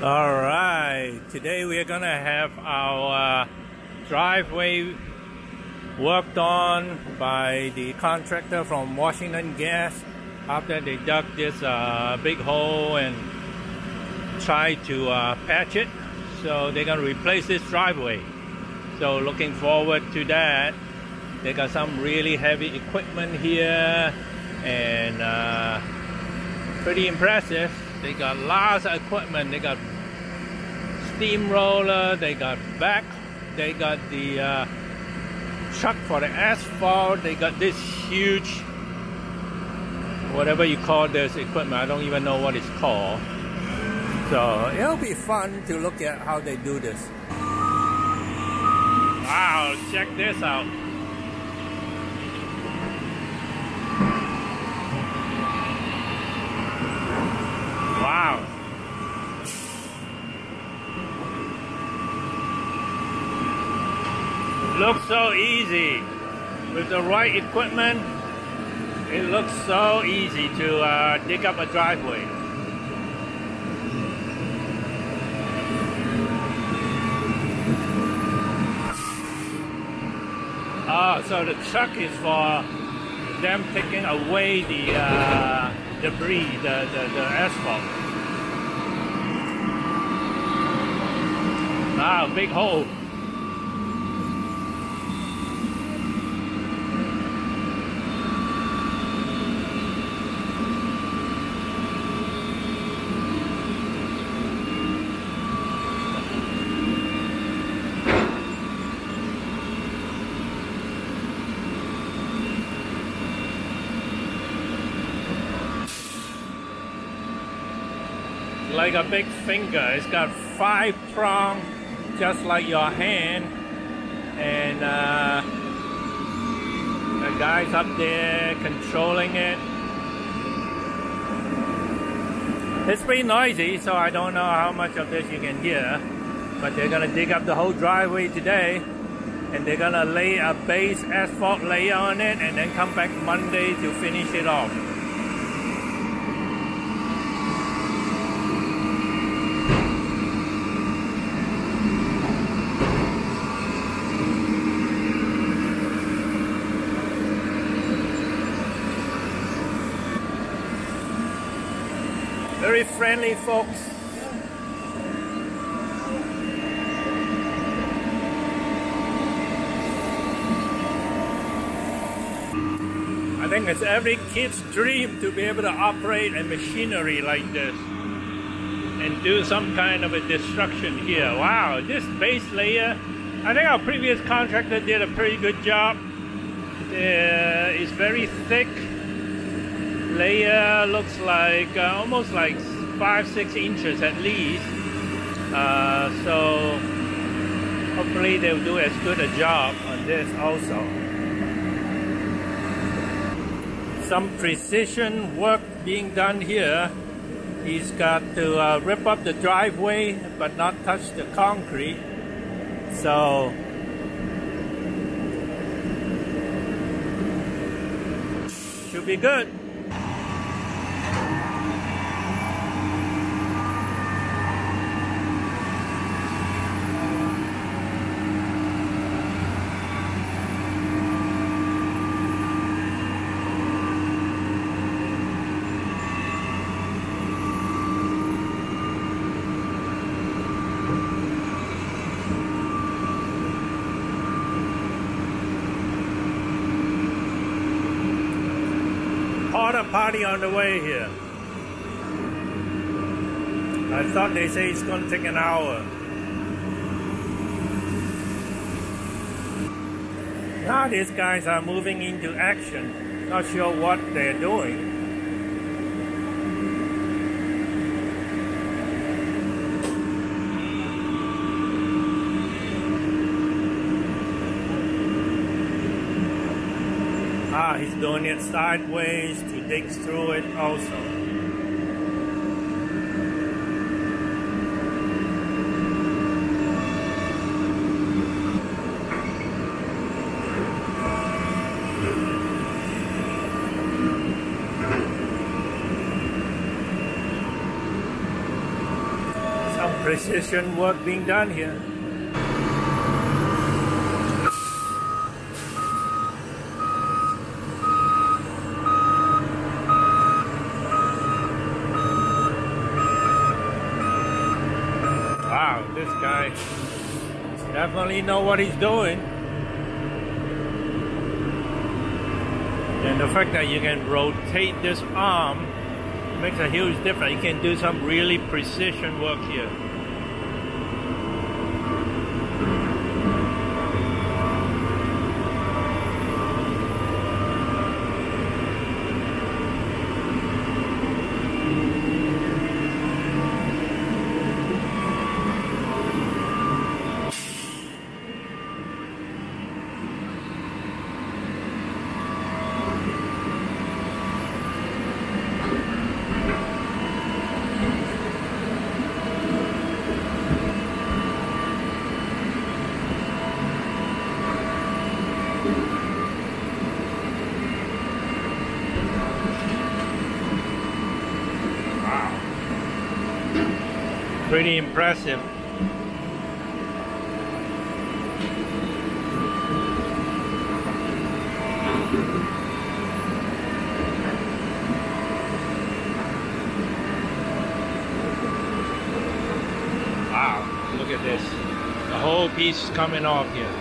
All right, today we are gonna have our driveway worked on by the contractor from Washington Gas after they dug this big hole and tried to patch it. So they're gonna replace this driveway. So looking forward to that. They got some really heavy equipment here and pretty impressive. They got lots of equipment. They got steamroller, they got they got the truck for the asphalt, they got this huge, whatever you call this equipment, I don't even know what it's called. So it'll be fun to look at how they do this. Wow, check this out. Wow. Looks so easy. With the right equipment, it looks so easy to dig up a driveway. So the truck is for them taking away the debris, the asphalt. Wow, big hole. Like a big finger. It's got 5 prongs, just like your hand, and the guy's up there controlling it. It's pretty noisy, so I don't know how much of this you can hear, but they're gonna dig up the whole driveway today, and they're gonna lay a base asphalt layer on it, and then come back Monday to finish it off. Very friendly folks. I think it's every kid's dream to be able to operate a machinery like this and do some kind of a destruction here. Wow, this base layer, I think our previous contractor did a pretty good job. It's very thick. Layer looks like almost like 5-6 inches at least, so hopefully they'll do as good a job on this also. Some precision work being done here. He's got to rip up the driveway but not touch the concrete, so should be good. Party on the way here. I thought they say it's going to take an hour. Now these guys are moving into action. Not sure what they're doing. He's doing it sideways to dig through it also. precision work being done here. Wow, this guy definitely know what he's doing. And the fact that you can rotate this arm makes a huge difference. You can do some really precision work here. Pretty impressive. Wow, look at this. The whole piece is coming off here.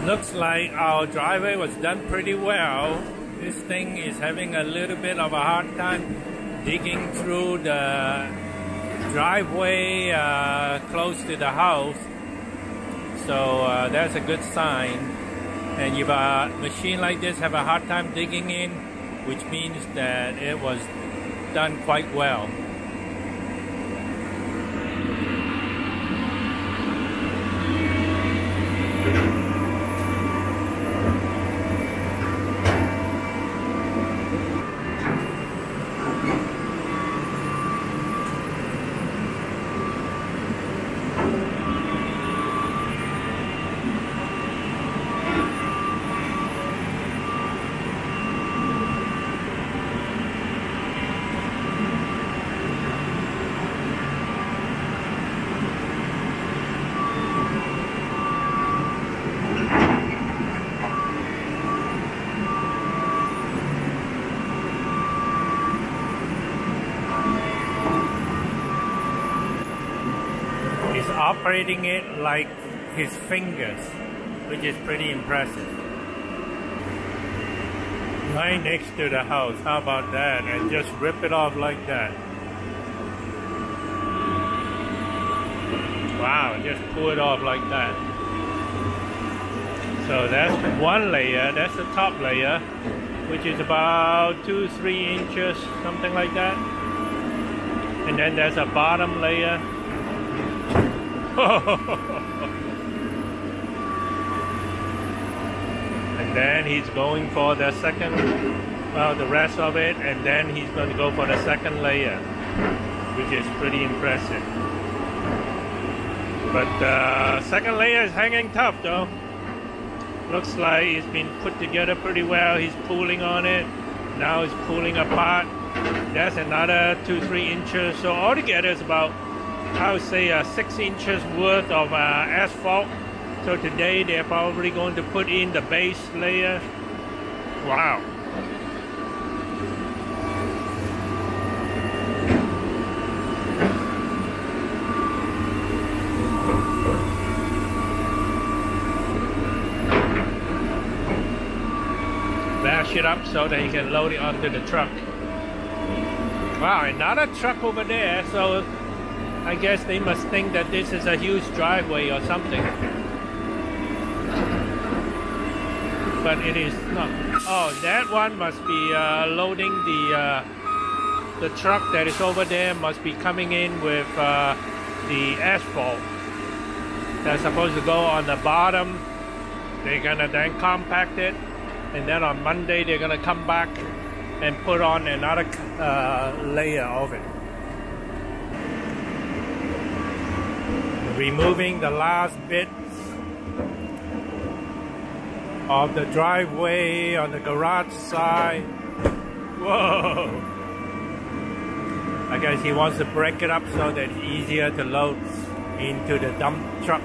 Looks like our driveway was done pretty well. This thing is having a little bit of a hard time digging through the driveway close to the house. So that's a good sign. And if a machine like this have a hard time digging in, which means that it was done quite well. Operating it like his fingers, which is pretty impressive. Right next to the house, how about that? And just rip it off like that. Wow, just pull it off like that. So that's one layer, that's the top layer, which is about 2-3 inches, something like that. And then there's a bottom layer. And then he's going for the second, well, the rest of it, and then he's going to go for the second layer, which is pretty impressive. But the second layer is hanging tough though. Looks like it's been put together pretty well. He's pulling on it. Now it's pulling apart. That's another 2-3 inches. So altogether it's about, I would say 6 inches worth of asphalt. So today they're probably going to put in the base layer. Wow. Bash it up so that you can load it onto the truck. Wow, another truck over there. So I guess they must think that this is a huge driveway or something. But it is not. Oh, that one must be loading the truck that is over there, must be coming in with the asphalt. That's supposed to go on the bottom They're gonna then compact it, and then on Monday they're gonna come back and put on another layer of it. Removing the last bit of the driveway on the garage side. Whoa! I guess he wants to break it up so that it's easier to load into the dump truck.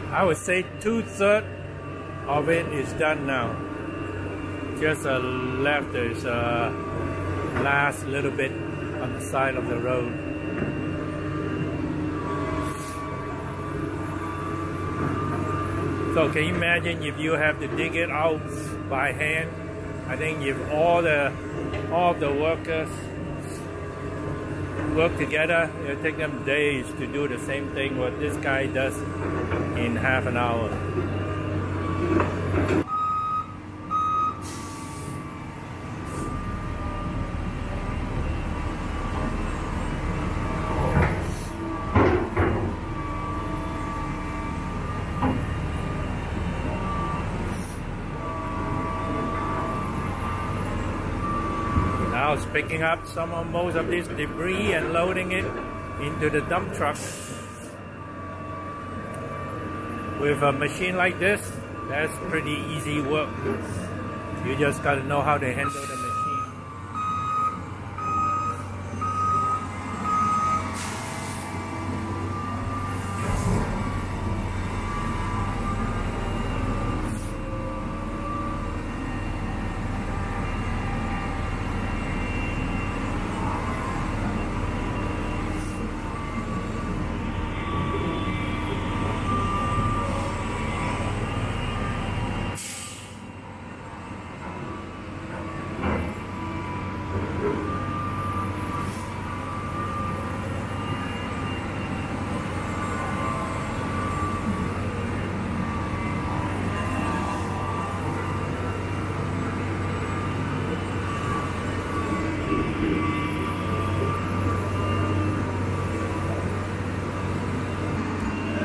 I would say 2/3 of it is done now. Just left is last little bit on the side of the road. So can you imagine if you have to dig it out by hand? I think if all of the workers work together, it'll take them days to do the same thing what this guy does in half an hour. Now it's picking up most of this debris and loading it into the dump truck. With a machine like this, that's pretty easy work. You just gotta know how to handle the machine.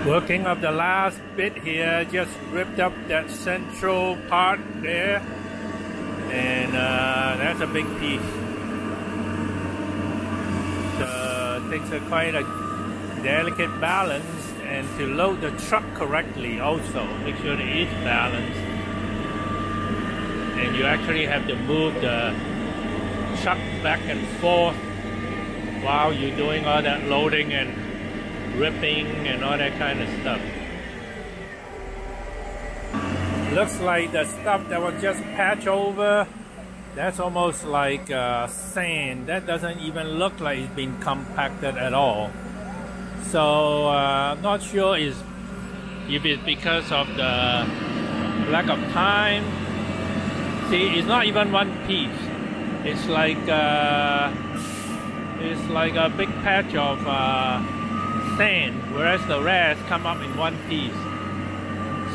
Working up the last bit here, just ripped up that central part there, and that's a big piece. It takes quite a delicate balance, and to load the truck correctly also, make sure it is balanced. And you actually have to move the truck back and forth while you're doing all that loading and ripping and all that kind of stuff. Looks like the stuff that was just patched over, that's almost like sand. That doesn't even look like it's been compacted at all. So I'm not sure if it's because of the lack of time. See, it's not even one piece. It's like a big patch of sand, whereas the rest come up in one piece.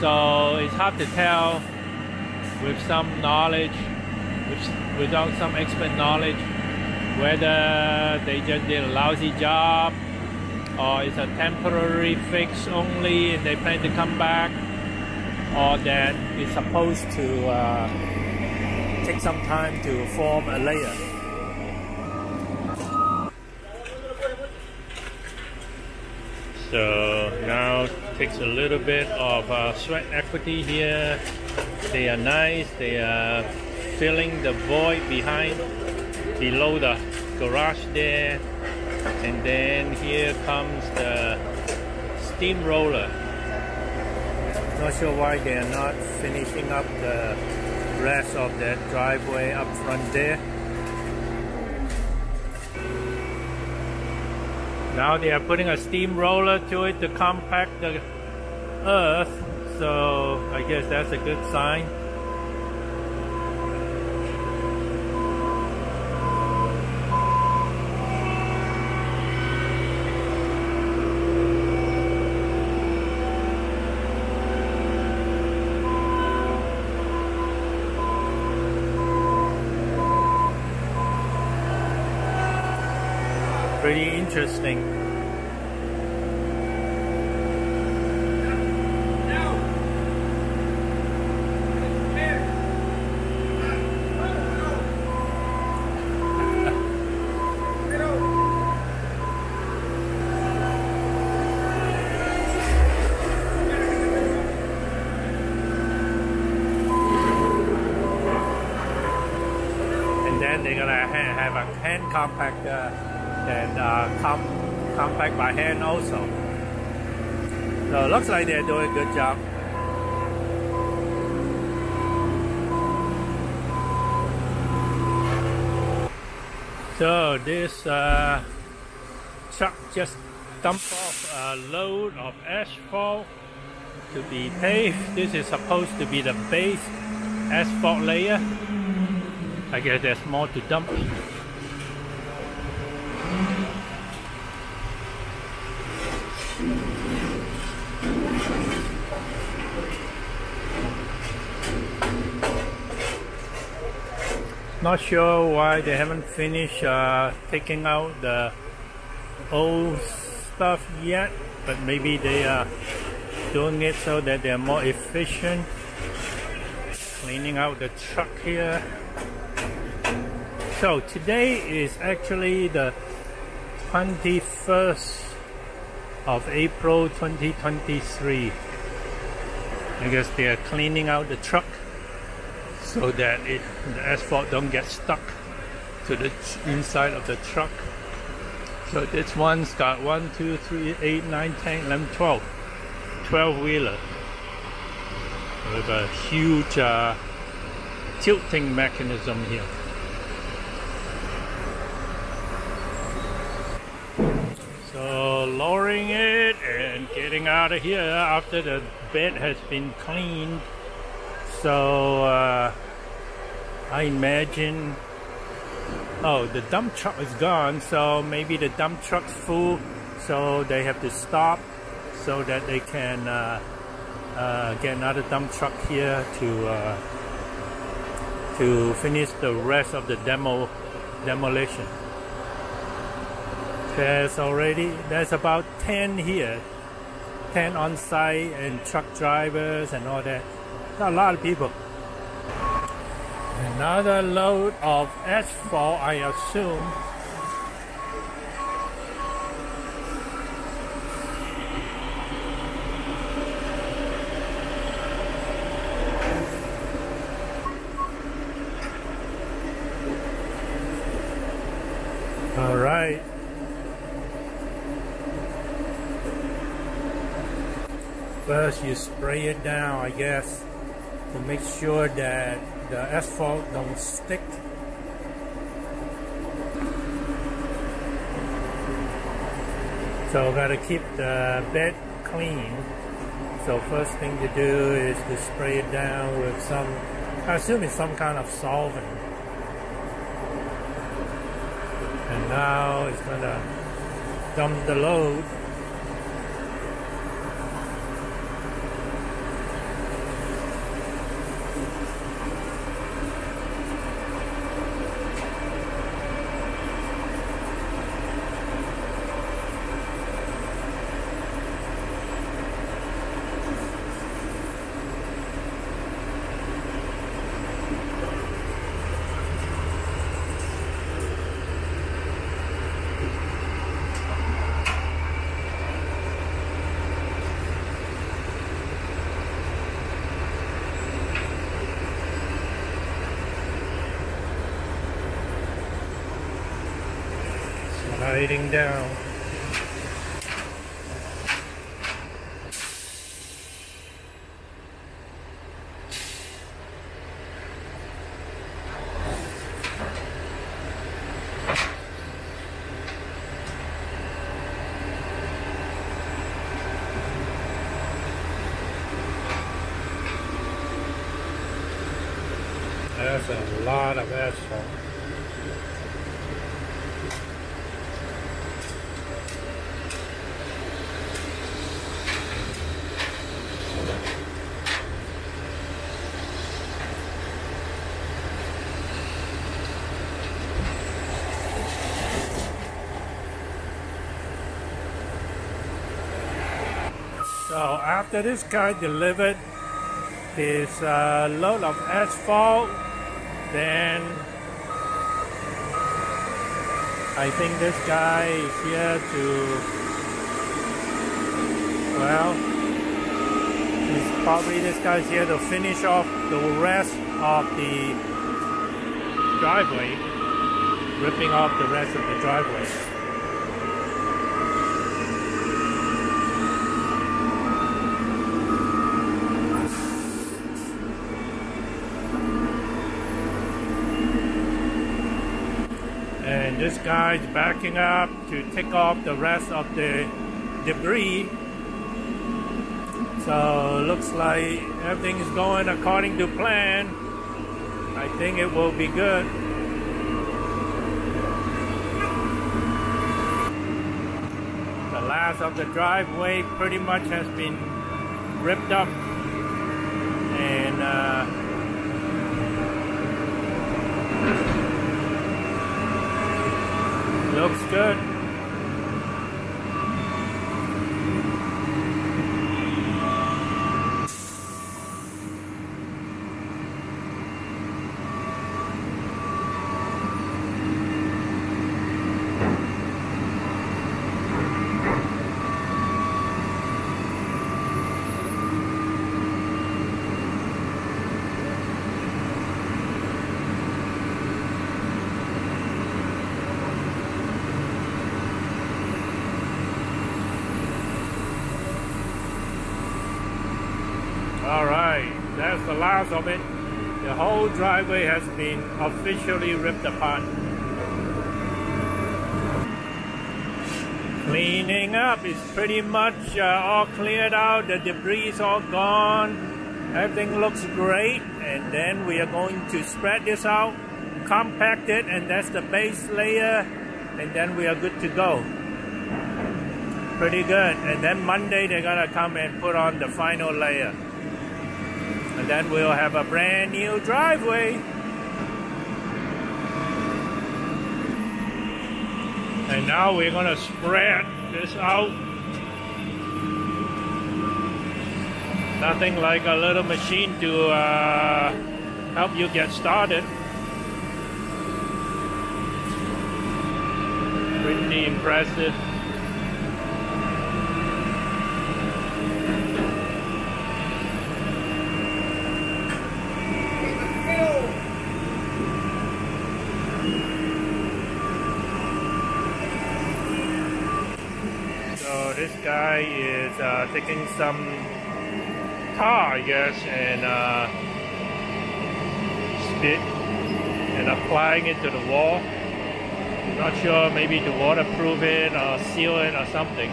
So it's hard to tell with some knowledge, without some expert knowledge, whether they just did a lousy job or it's a temporary fix only and they plan to come back, or that it's supposed to take some time to form a layer. So now it takes a little bit of sweat equity here. They are nice. They are filling the void below the garage there. And then here comes the steamroller. Not sure why they are not finishing up the rest of that driveway up front there. Now they are putting a steamroller to it to compact the earth, so I guess that's a good sign. Pretty interesting. And then they're gonna have a hand compactor and compact by hand also. So it looks like they're doing a good job. So this truck just dumped off a load of asphalt to be paved. This is supposed to be the base asphalt layer. I guess there's more to dump. Not sure why they haven't finished taking out the old stuff yet, but maybe they are doing it so that they're more efficient. Cleaning out the truck here. So today is actually the 21st of April 2023. I guess they are cleaning out the truck so that the asphalt don't get stuck to the inside of the truck. So this one's got 1, 2, 3, 8, 9, 10, 11, 12 wheeler with a huge tilting mechanism here. So lowering it and getting out of here after the bed has been cleaned. So I imagine, oh, the dump truck is gone, so maybe the dump truck's full, so they have to stop so that they can get another dump truck here to finish the rest of the demolition. There's about 10 here, 10 on site and truck drivers and all that. A lot of people. Another load of asphalt, I assume. All right. First you spray it down, I guess, to make sure that the asphalt don't stick. So gotta keep the bed clean. So first thing to do is to spray it down with some, I assume it's some kind of solvent. And now it's gonna dump the load. Sliding down. That's a lot of asphalt. So after this guy delivered his load of asphalt, then I think this guy is here to, well, this guy's here to finish off the rest of the driveway, ripping off the rest of the driveway. And this guy's backing up to take off the rest of the debris. So looks like everything is going according to plan. I think it will be good. The last of the driveway pretty much has been ripped up, and looks good. Alright, that's the last of it. The whole driveway has been officially ripped apart. Cleaning up is pretty much all cleared out. The debris is all gone. Everything looks great. And then we are going to spread this out, compact it, and that's the base layer. And then we are good to go. Pretty good. And then Monday they're gonna come and put on the final layer. And then we'll have a brand new driveway. And now we're gonna spread this out. Nothing like a little machine to help you get started. Pretty impressive. This guy is taking some tar, I guess, and spit and applying it to the wall. Not sure, maybe to waterproof it or seal it or something.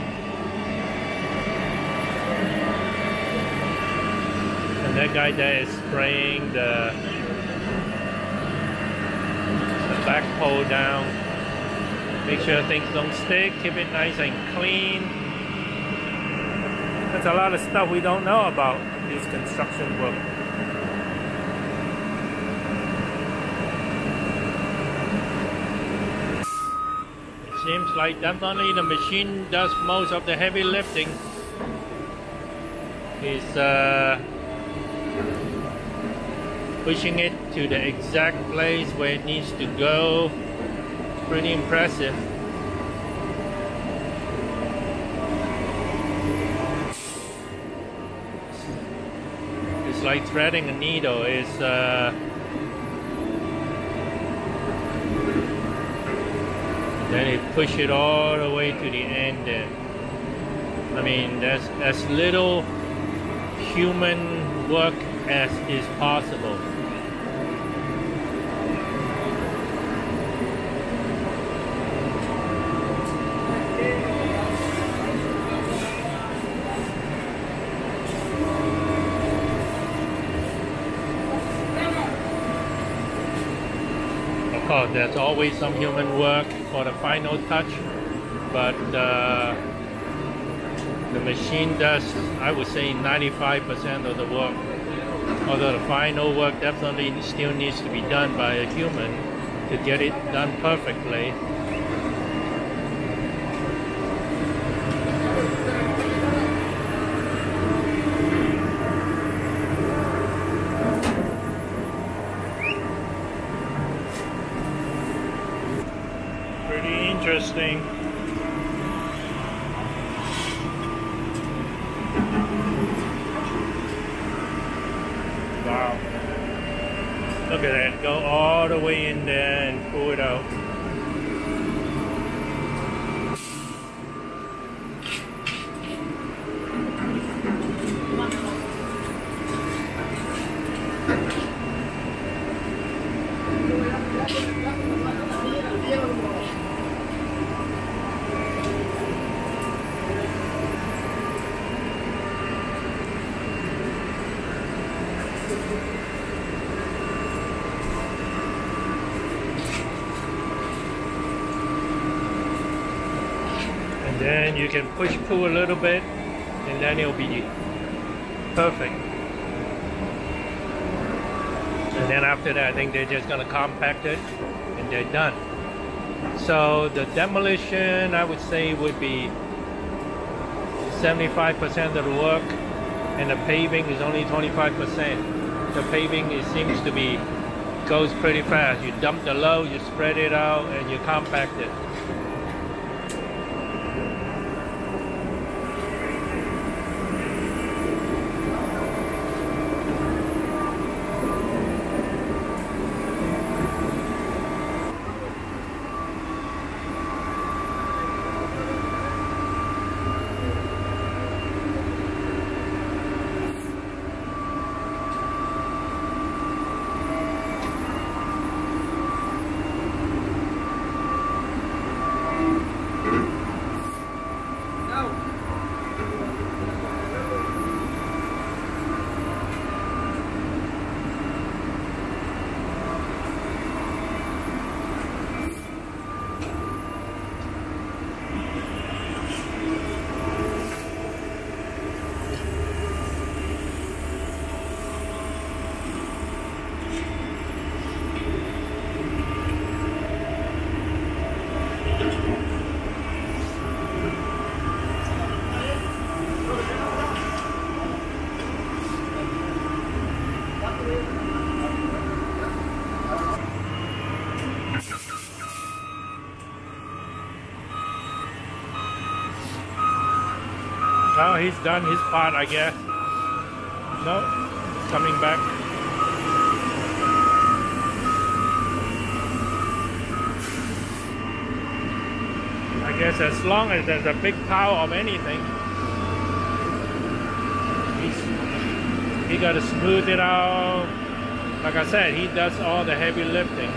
And that guy there is spraying the back pole down. Make sure things don't stick, keep it nice and clean. There's a lot of stuff we don't know about this construction work. It seems like definitely the machine does most of the heavy lifting. He's pushing it to the exact place where it needs to go. Pretty impressive. It's like threading a needle. It's then it push it all the way to the end. And I mean, there's as little human work as is possible. course, there's always some human work for the final touch, but the machine does, I would say, 95% of the work. Although the final work definitely still needs to be done by a human to get it done perfectly. Pretty interesting. Wow. Look at that. Go all the way in there and pull it out. Then you can pull a little bit, and then it'll be perfect. And then after that, I think they're just gonna compact it, and they're done. So the demolition, I would say, would be 75% of the work, and the paving is only 25%. The paving, it seems to be, goes pretty fast. You dump the load, you spread it out, and you compact it. Well, he's done his part, I guess. No, it's coming back. I guess as long as there's a big pile of anything, he got to smooth it out. Like I said, he does all the heavy lifting.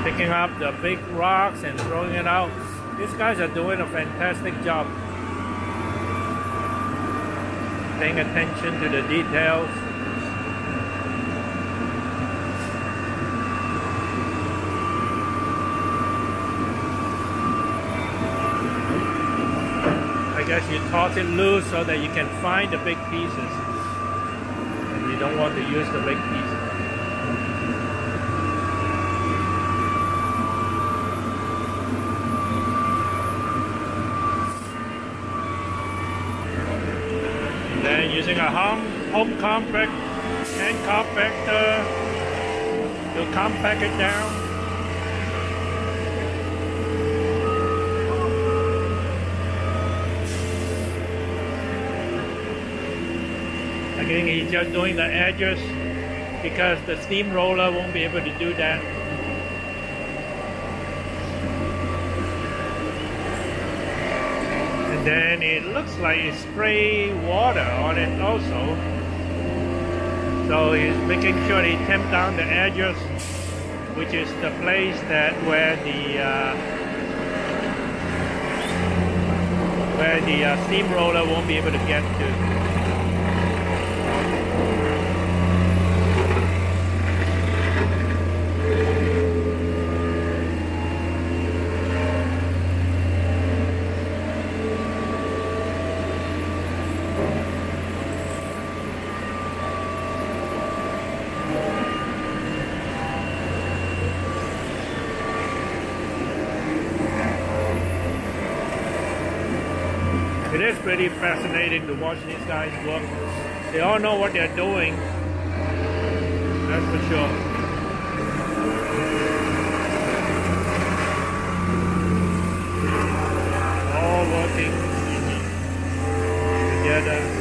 Picking up the big rocks and throwing it out. These guys are doing a fantastic job. Paying attention to the details. I guess you toss it loose so that you can find the big pieces. And you don't want to use the big pieces. Then using a home compact and compactor to compact it down. Again, he's just doing the edges because the steamroller won't be able to do that. And then it looks like he spray water on it also. So he's making sure he tamp down the edges, which is the place that where the steamroller won't be able to get to. It is pretty fascinating to watch these guys work. They all know what they're doing, that's for sure. All working together.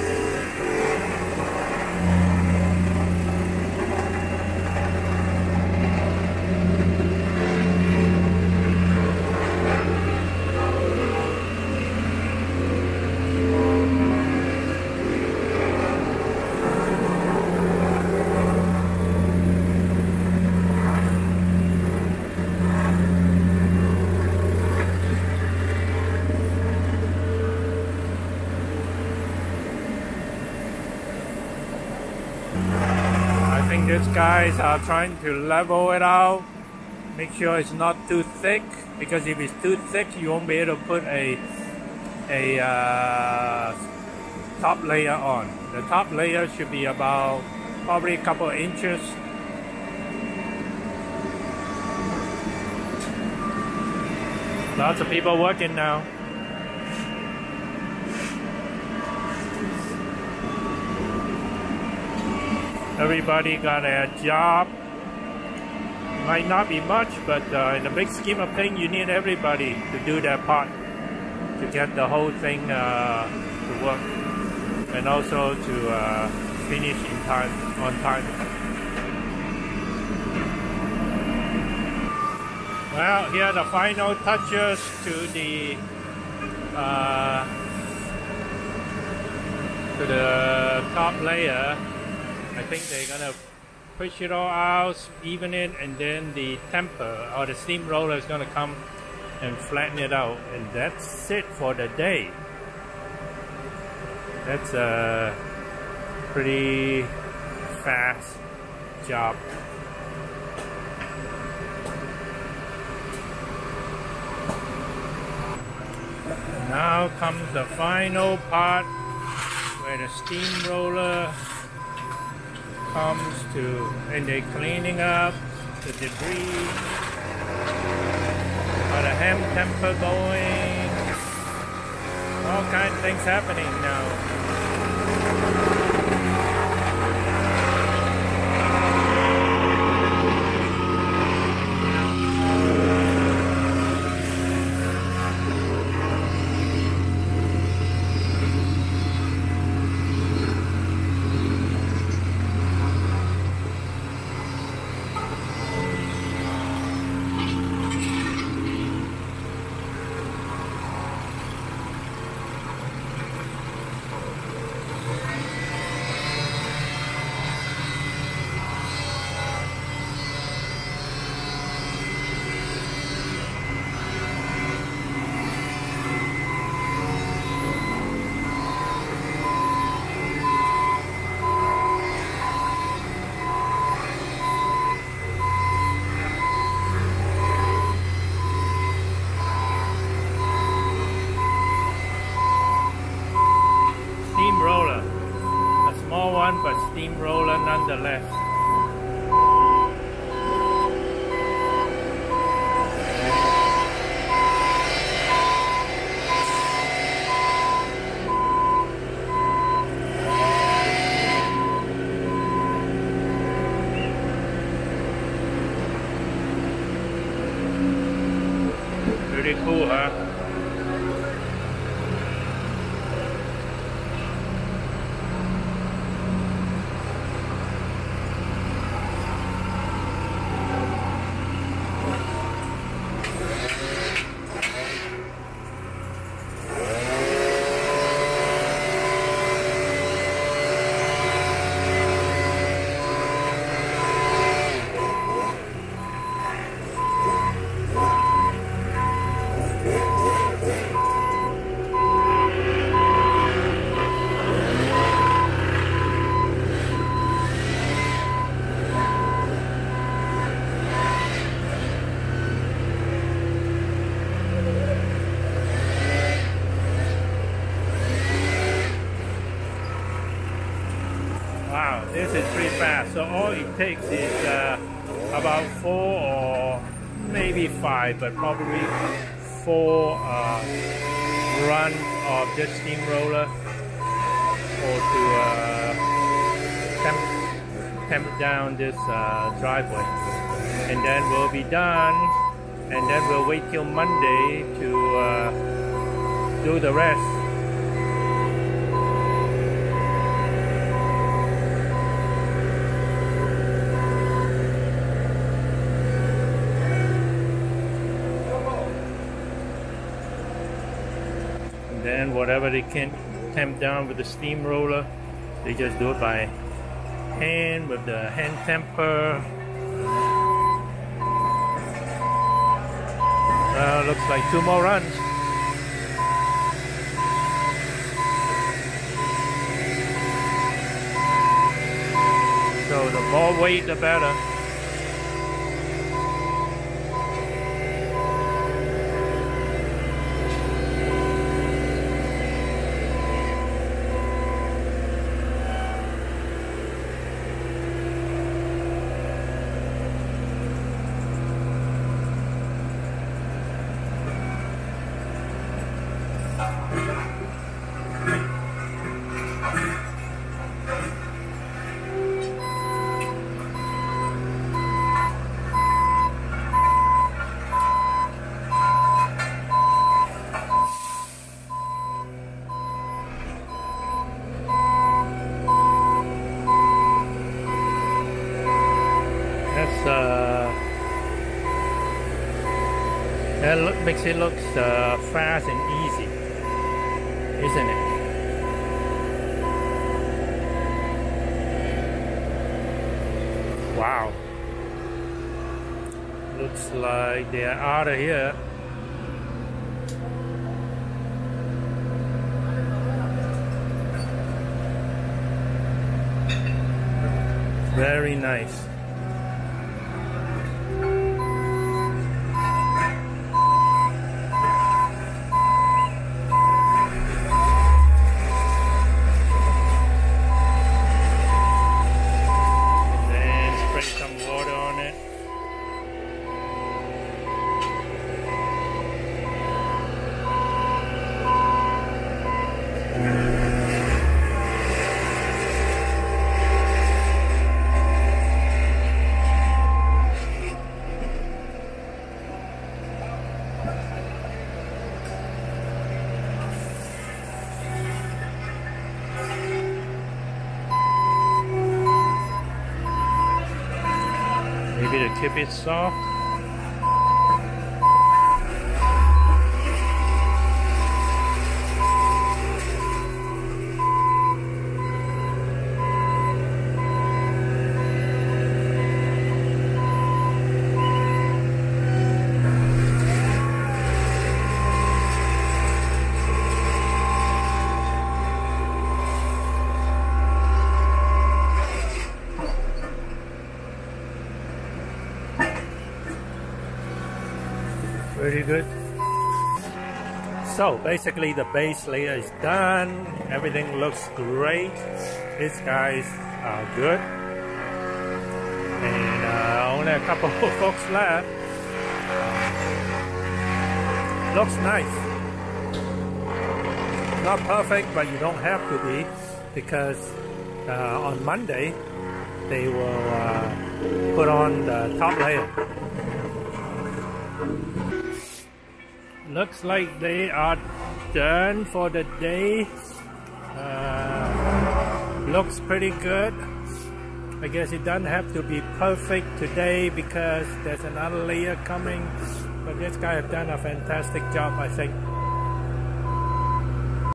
I think these guys are trying to level it out, make sure it's not too thick, because if it's too thick you won't be able to put a top layer on. The top layer should be about probably a couple of inches. Lots of people working now. Everybody got a job. Might not be much, but in the big scheme of things, you need everybody to do their part to get the whole thing to work, and also to finish in time, on time. Well, here are the final touches to the top layer. I think they're gonna push it all out, even it, and then the temper or the steamroller is gonna come and flatten it out, and that's it for the day. That's a pretty fast job. Now comes the final part where the steamroller comes to, and they're cleaning up the debris, got a hem temper going, all kinds of things happening now. Steamroller, a small one, but steamroller nonetheless. Pretty cool, huh? Wow, this is pretty fast. So all it takes is about 4 or maybe 5, but probably 4 runs of this steamroller or to temp down this driveway. And then we'll be done, and then we'll wait till Monday to do the rest. Then whatever they can temp down with the steamroller, they just do it by hand with the hand temper. Looks like 2 more runs. So the more weight, the better. That makes it look fast and easy, isn't it? Wow. Looks like they are out of here. Very nice. Maybe the tip is soft. Very good. So basically the base layer is done. Everything looks great. These guys are good. And only a couple of folks left. Looks nice. Not perfect, but you don't have to be, because on Monday they will put on the top layer. Looks like they are done for the day. Looks pretty good. I guess it doesn't have to be perfect today because there's another layer coming, but this guy has done a fantastic job, I think.